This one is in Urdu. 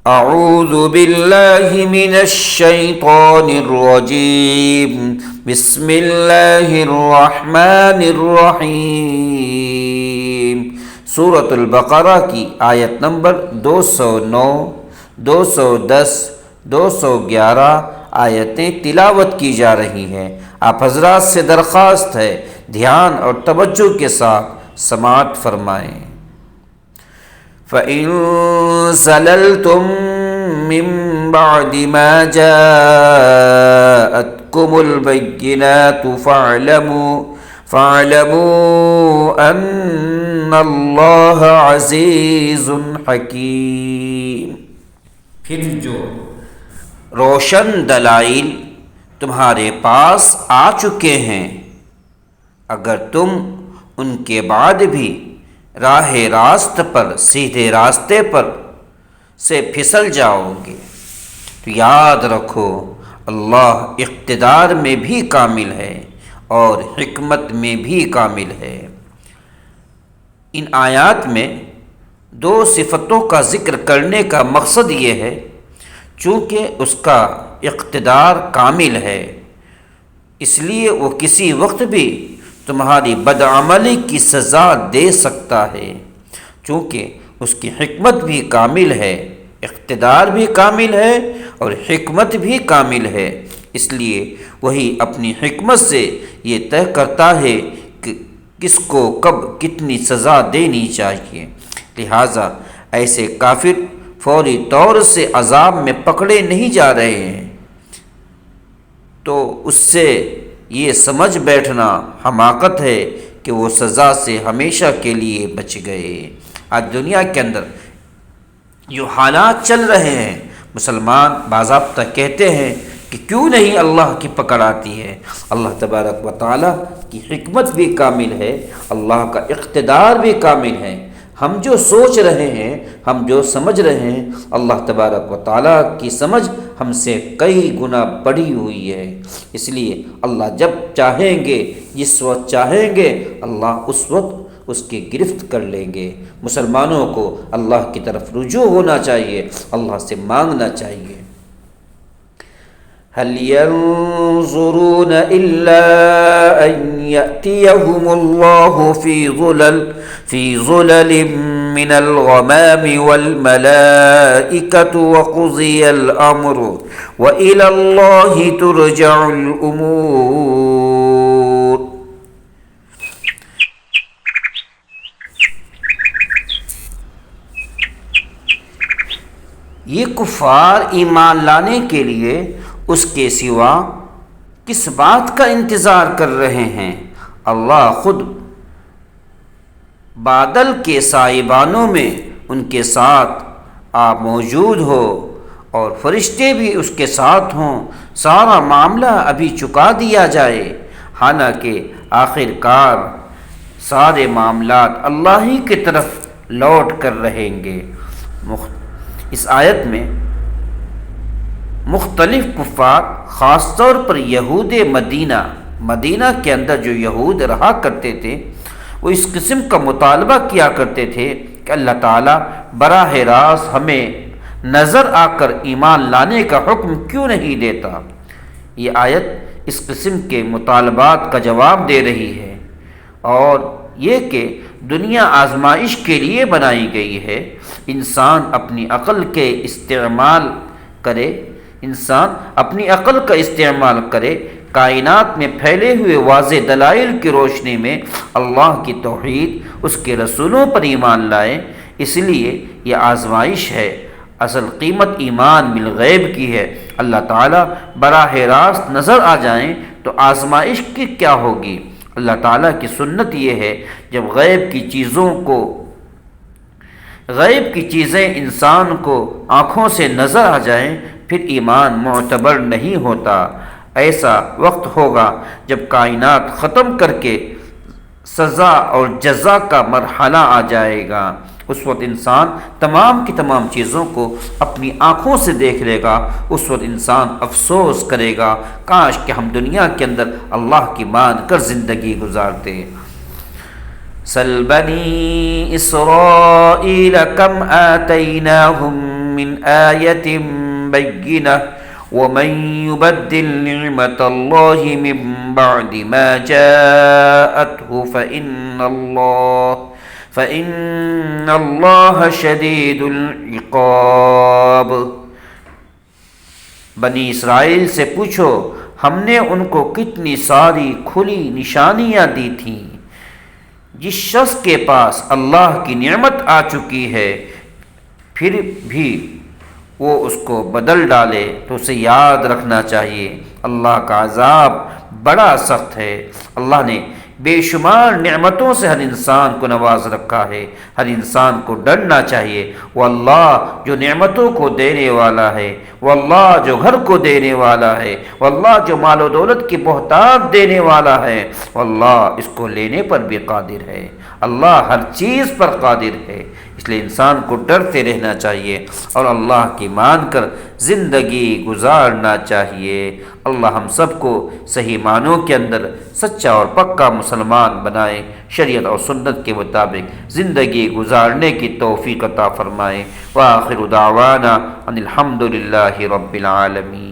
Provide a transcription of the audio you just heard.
اعوذ باللہ من الشیطان الرجیم بسم اللہ الرحمن الرحیم۔ سورۃ البقرہ کی آیت نمبر 209، 210، 211 آیتیں تلاوت کی جا رہی ہیں۔ آپ حضرات سے درخواست ہے دھیان اور توجہ کے ساتھ سماعت فرمائیں۔ فَإِن زَلَلْتُم مِّن بَعْدِ مَا جَاءَتْكُمُ الْبَيِّنَاتُ فَاعْلَمُوا أَنَّ اللَّهَ عَزِيزٌ حَكِيمٌ۔ پھر جو روشن دلائل تمہارے پاس آ چکے ہیں، اگر تم ان کے بعد بھی راہ راست پر، سیدھے راستے پر سے پھسل جاؤ گے تو یاد رکھو اللہ اقتدار میں بھی کامل ہے اور حکمت میں بھی کامل ہے۔ ان آیات میں دو صفتوں کا ذکر کرنے کا مقصد یہ ہے، چونکہ اس کا اقتدار کامل ہے اس لیے وہ کسی وقت بھی تمہاری بدعملی کی سزا دے سکتا ہے۔ چونکہ اس کی حکمت بھی کامل ہے، اقتدار بھی کامل ہے اور حکمت بھی کامل ہے، اس لیے وہی اپنی حکمت سے یہ طے کرتا ہے کہ کس کو کب کتنی سزا دینی چاہیے۔ لہٰذا ایسے کافر فوری طور سے عذاب میں پکڑے نہیں جا رہے ہیں تو اس سے یہ سمجھ بیٹھنا حماقت ہے کہ وہ سزا سے ہمیشہ کے لیے بچ گئے۔ آج دنیا کے اندر جو حالات چل رہے ہیں، مسلمان باضابطہ کہتے ہیں کہ کیوں نہیں اللہ کی پکڑ آتی ہے۔ اللہ تبارک و تعالیٰ کی حکمت بھی کامل ہے، اللہ کا اقتدار بھی کامل ہے۔ ہم جو سوچ رہے ہیں، ہم جو سمجھ رہے ہیں، اللہ تبارک و تعالیٰ کی سمجھ ہم سے کئی گنا بڑھی ہوئی ہے۔ اس لیے اللہ جب چاہیں گے، جس وقت چاہیں گے، اللہ اس وقت اس کی گرفت کر لیں گے۔ مسلمانوں کو اللہ کی طرف رجوع ہونا چاہیے، اللہ سے مانگنا چاہیے۔ هل ينظرون إلا أن يأتيهم الله في ظلل من الغمام والملائكة وقضي الأمر وإلى الله ترجع الأمور۔ یہ کفار ایمان لانے کے لیے اس کے سوا کس بات کا انتظار کر رہے ہیں؟ اللہ خود بادل کے سائبانوں میں ان کے ساتھ آپ موجود ہو اور فرشتے بھی اس کے ساتھ ہوں، سارا معاملہ ابھی چکا دیا جائے، حالانکہ آخر کار سارے معاملات اللہ ہی کی طرف لوٹ کر رہیں گے۔ اس آیت میں مختلف کفار، خاص طور پر یہود مدینہ کے اندر جو یہود رہا کرتے تھے، وہ اس قسم کا مطالبہ کیا کرتے تھے کہ اللہ تعالیٰ براہ راست ہمیں نظر آ کر ایمان لانے کا حکم کیوں نہیں دیتا۔ یہ آیت اس قسم کے مطالبات کا جواب دے رہی ہے، اور یہ کہ دنیا آزمائش کے لیے بنائی گئی ہے۔ انسان اپنی عقل کا استعمال کرے، کائنات میں پھیلے ہوئے واضح دلائل کی روشنی میں اللہ کی توحید، اس کے رسولوں پر ایمان لائے۔ اس لیے یہ آزمائش ہے، اصل قیمت ایمان بالغیب کی ہے۔ اللہ تعالیٰ براہ راست نظر آ جائیں تو آزمائش کی کیا ہوگی؟ اللہ تعالیٰ کی سنت یہ ہے جب غیب کی چیزیں انسان کو آنکھوں سے نظر آ جائیں پھر ایمان معتبر نہیں ہوتا۔ ایسا وقت ہوگا جب کائنات ختم کر کے سزا اور جزا کا مرحلہ آ جائے گا۔ اس وقت انسان تمام کی تمام چیزوں کو اپنی آنکھوں سے دیکھ لے گا۔ اس وقت انسان افسوس کرے گا، کاش کہ ہم دنیا کے اندر اللہ کی مان کر زندگی گزارتے۔ سل بنی اسرائیل کم آتیناہم من آية بينة ومن يبدل نعمة الله من بعد ما جاءته فإن الله شديد العقاب۔ بنی اسرائیل سے پوچھو ہم نے ان کو کتنی ساری کھلی نشانیاں دی تھیں۔ جس شخص کے پاس اللہ کی نعمت آ چکی ہے پھر بھی وہ اس کو بدل ڈالے تو اسے یاد رکھنا چاہیے اللہ کا عذاب بڑا سخت ہے۔ اللہ نے بے شمار نعمتوں سے ہر انسان کو نواز رکھا ہے، ہر انسان کو ڈرنا چاہیے وہ اللہ جو نعمتوں کو دینے والا ہے، وہ اللہ جو گھر کو دینے والا ہے، وہ اللہ جو مال و دولت کی بہتات دینے والا ہے، وہ اللہ اس کو لینے پر بھی قادر ہے، اللہ ہر چیز پر قادر ہے۔ اس لیے انسان کو ڈرتے رہنا چاہیے اور اللہ کی مان کر زندگی گزارنا چاہیے۔ اللہ ہم سب کو صحیح معنوں کے اندر سچا اور پکا مسلمان بنائے، شریعت اور سنت کے مطابق زندگی گزارنے کی توفیق عطا فرمائے۔ وآخر دعوانا ان الحمد للہ رب العالمین۔